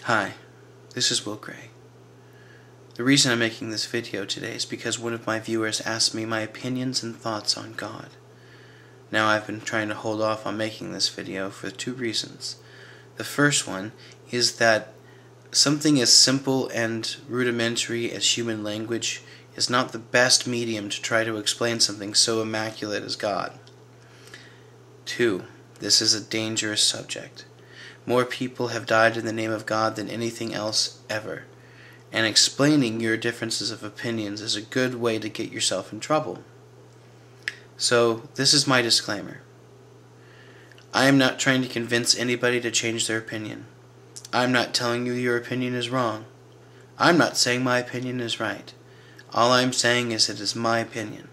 Hi, this is Will Gray. The reason I'm making this video today is because one of my viewers asked me my opinions and thoughts on God. Now I've been trying to hold off on making this video for two reasons. The first one is that something as simple and rudimentary as human language is not the best medium to try to explain something so immaculate as God. 2. This is a dangerous subject. More people have died in the name of God than anything else ever, and explaining your differences of opinions is a good way to get yourself in trouble. So, this is my disclaimer. I am not trying to convince anybody to change their opinion. I'm not telling you your opinion is wrong. I'm not saying my opinion is right. All I'm saying is it is my opinion.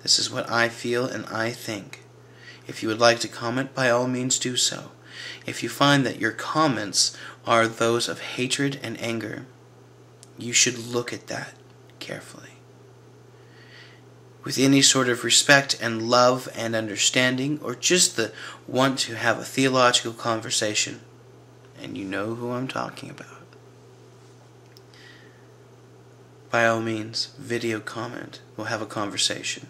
This is what I feel and I think. If you would like to comment, by all means do so. If you find that your comments are those of hatred and anger, you should look at that carefully. With any sort of respect and love and understanding, or just the want to have a theological conversation, and you know who I'm talking about, by all means, video comment. We'll have a conversation.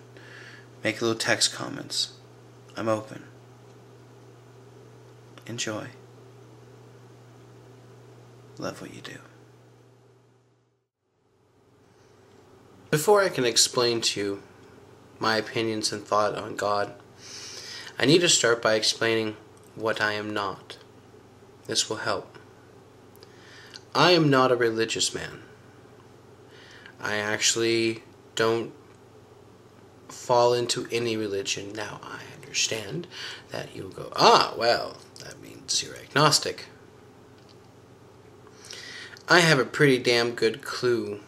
Make little text comments. I'm open. Enjoy. Love what you do. Before I can explain to you my opinions and thought on God, I need to start by explaining what I am not. This will help. I am not a religious man. I actually don't fall into any religion. Now, I understand that you'll go, well, that means you're agnostic. I have a pretty damn good clue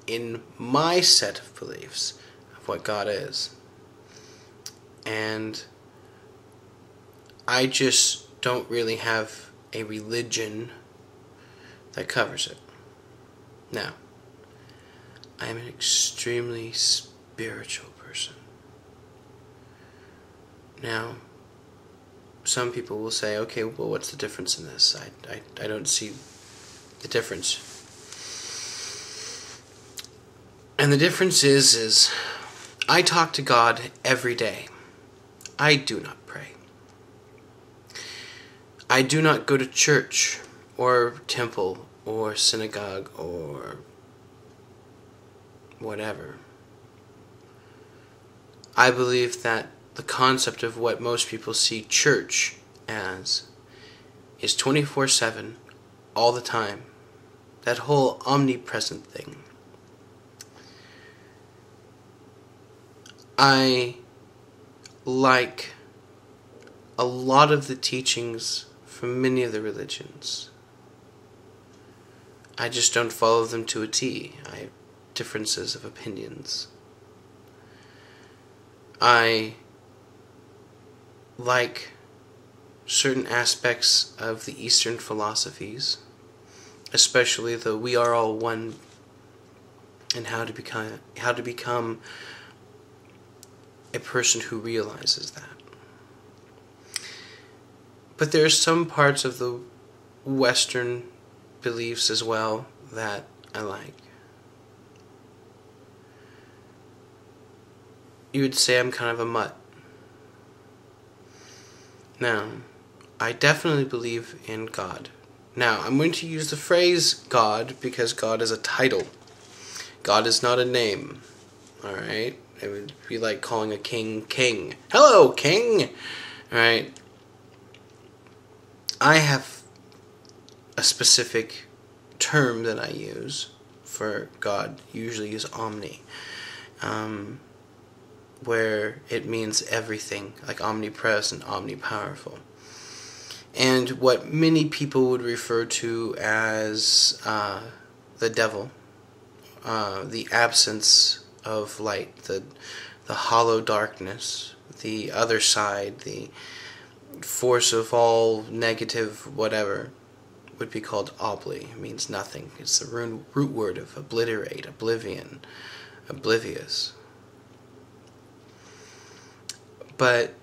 in my set of beliefs of what God is. And I just don't really have a religion that covers it. Now, I am an extremely spiritual person. Now, some people will say, okay, well, what's the difference in this? I don't see the difference. And the difference is I talk to God every day. I do not pray. I do not go to church or temple or synagogue or whatever. I believe that the concept of what most people see church as is 24/7, all the time. That whole omnipresent thing. I like a lot of the teachings from many of the religions. I just don't follow them to a T. I have differences of opinions. I like certain aspects of the Eastern philosophies, especially the we are all one, and how to become a person who realizes that. But there are some parts of the Western beliefs as well that I like. You would say I'm kind of a mutt. Now, I definitely believe in God. Now, I'm going to use the phrase God because God is a title. God is not a name. Alright? It would be like calling a king, king. Hello, king! Alright? I have a specific term that I use for God. Usually use omni. Where it means everything, like omnipresent, omnipowerful. And what many people would refer to as the devil, the absence of light, the hollow darkness, the other side, the force of all negative whatever, would be called obli. It means nothing. It's the root word of obliterate, oblivion, oblivious. But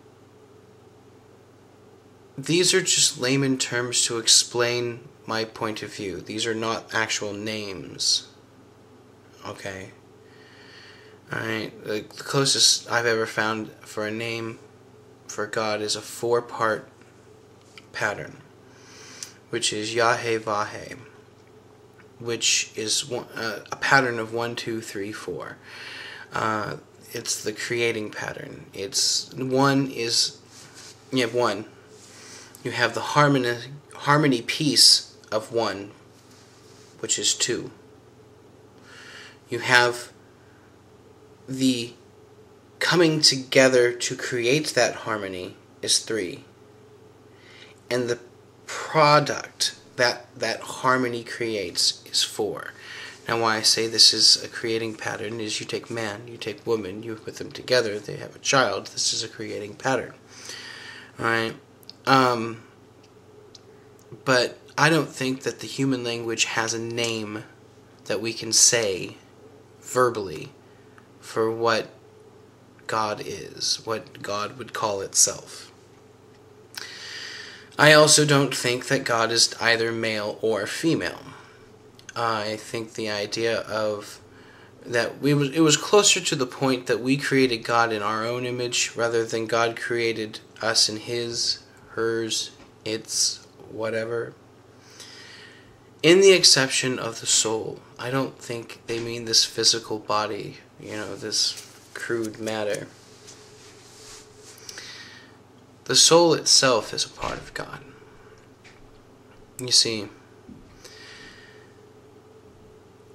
these are just layman terms to explain my point of view. These are not actual names. Okay? Alright, the closest I've ever found for a name for God is a 4-part pattern, which is Yahweh, which is a pattern of 1, 2, 3, 4. It's the creating pattern. One. You have the harmony piece of 1, which is 2. You have the coming together to create that harmony is 3. And the product that harmony creates is 4. Now why I say this is a creating pattern is you take man, you take woman, you put them together, they have a child. This is a creating pattern. Alright? But I don't think that the human language has a name that we can say verbally for what God is, what God would call itself. I also don't think that God is either male or female. I think the idea of that it was closer to the point that we created God in our own image rather than God created us in his, hers, its, whatever. In the exception of the soul. I don't think they mean this physical body, this crude matter. The soul itself is a part of God. You see,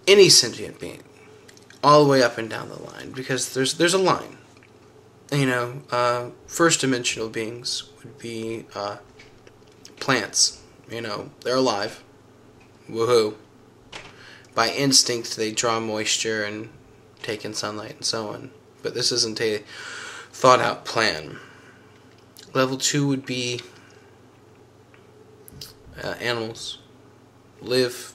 any sentient being, all the way up and down the line, because there's a line. First dimensional beings would be plants. They're alive. Woohoo. By instinct, they draw moisture and take in sunlight and so on. But this isn't a thought-out plan. Level 2 would be animals. Live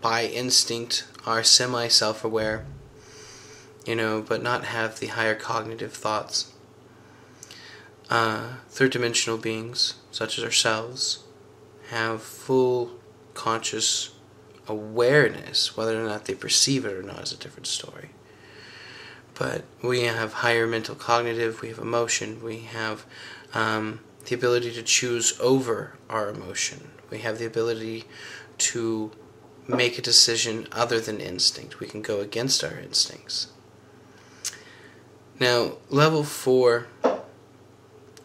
by instinct, are semi-self-aware, but not have the higher cognitive thoughts. Third-dimensional beings, such as ourselves, have full conscious awareness. Whether or not they perceive it or not is a different story. But we have higher mental cognitive, we have emotion, we have the ability to choose over our emotion. We have the ability to make a decision other than instinct. We can go against our instincts. Now, level 4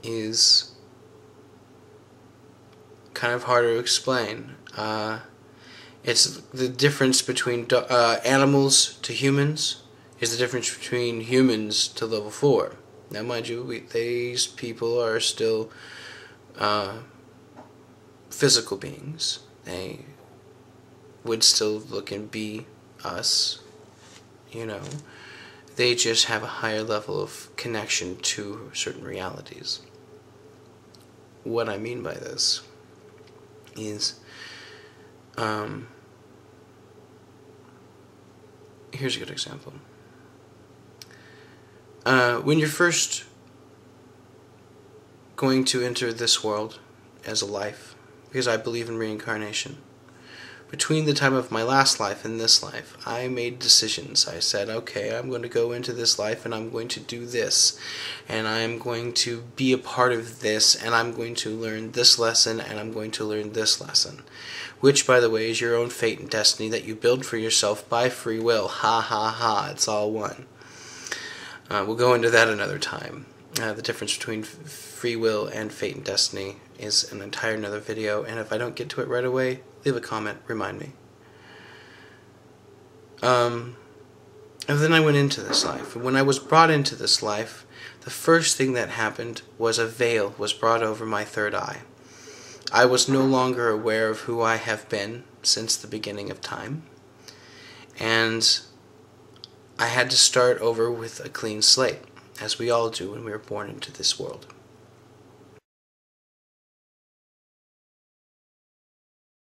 is kind of harder to explain. It's the difference between animals to humans is the difference between humans to level 4. Now, mind you, these people are still physical beings. They would still look and be us, They just have a higher level of connection to certain realities. What I mean by this is, here's a good example. When you're first going to enter this world as a life, because I believe in reincarnation, between the time of my last life and this life, I made decisions. I said, okay, I'm going to go into this life and I'm going to do this, and I'm going to be a part of this, and I'm going to learn this lesson, and I'm going to learn this lesson, which, by the way, is your own fate and destiny that you build for yourself by free will. Ha ha ha, it's all one. We'll go into that another time. The difference between free will and fate and destiny is an entire another video, and if I don't get to it right away, leave a comment, remind me. And then I went into this life. When I was brought into this life, the first thing that happened was a veil was brought over my third eye. I was no longer aware of who I have been since the beginning of time, and I had to start over with a clean slate, as we all do when we are born into this world.